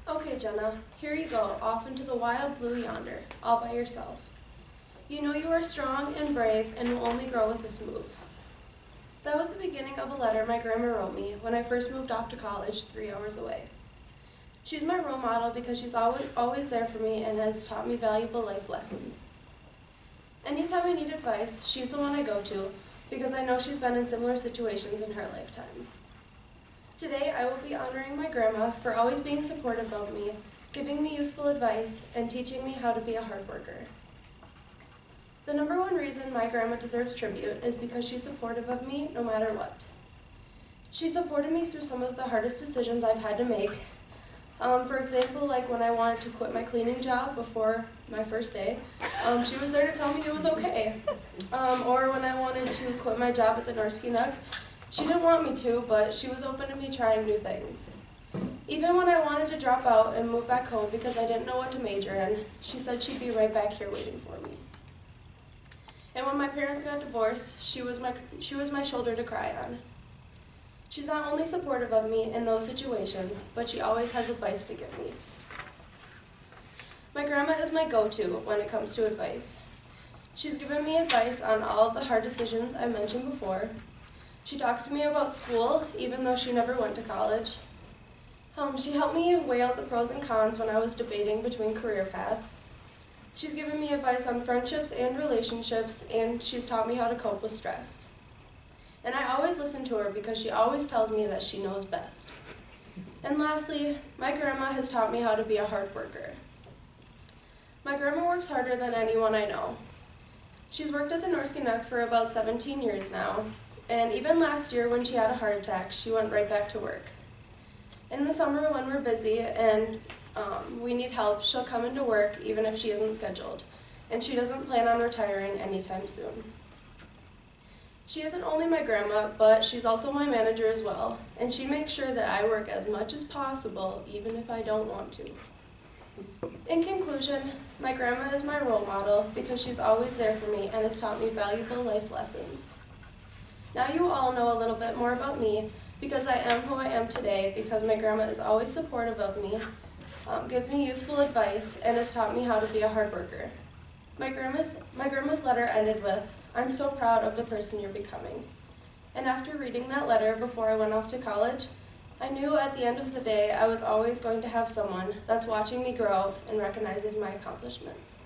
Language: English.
Okay, Jenna, here you go, off into the wild blue yonder, all by yourself. You know you are strong and brave and will only grow with this move. That was the beginning of a letter my grandma wrote me when I first moved off to college 3 hours away. She's my role model because she's always there for me and has taught me valuable life lessons. Anytime I need advice, she's the one I go to because I know she's been in similar situations in her lifetime. Today, I will be honoring my grandma for always being supportive of me, giving me useful advice, and teaching me how to be a hard worker. The number one reason my grandma deserves tribute is because she's supportive of me no matter what. She supported me through some of the hardest decisions I've had to make. For example, like when I wanted to quit my cleaning job before my first day, she was there to tell me it was okay. Or when I wanted to quit my job at the Norske Nug, she didn't want me to, but she was open to me trying new things. Even when I wanted to drop out and move back home because I didn't know what to major in, she said she'd be right back here waiting for me. And when my parents got divorced, she was my shoulder to cry on. She's not only supportive of me in those situations, but she always has advice to give me. My grandma is my go-to when it comes to advice. She's given me advice on all of the hard decisions I mentioned before. She talks to me about school, even though she never went to college. She helped me weigh out the pros and cons when I was debating between career paths. She's given me advice on friendships and relationships, and she's taught me how to cope with stress. And I always listen to her because she always tells me that she knows best. And lastly, my grandma has taught me how to be a hard worker. My grandma works harder than anyone I know. She's worked at the Norske Nug for about 17 years now, and even last year when she had a heart attack, she went right back to work. In the summer when we're busy and we need help, she'll come into work even if she isn't scheduled, and she doesn't plan on retiring anytime soon. She isn't only my grandma, but she's also my manager as well, and she makes sure that I work as much as possible even if I don't want to. In conclusion, my grandma is my role model because she's always there for me and has taught me valuable life lessons. Now you all know a little bit more about me because I am who I am today because my grandma is always supportive of me, gives me useful advice, and has taught me how to be a hard worker. My grandma's letter ended with, "I'm so proud of the person you're becoming." And after reading that letter before I went off to college, I knew at the end of the day I was always going to have someone that's watching me grow and recognizes my accomplishments.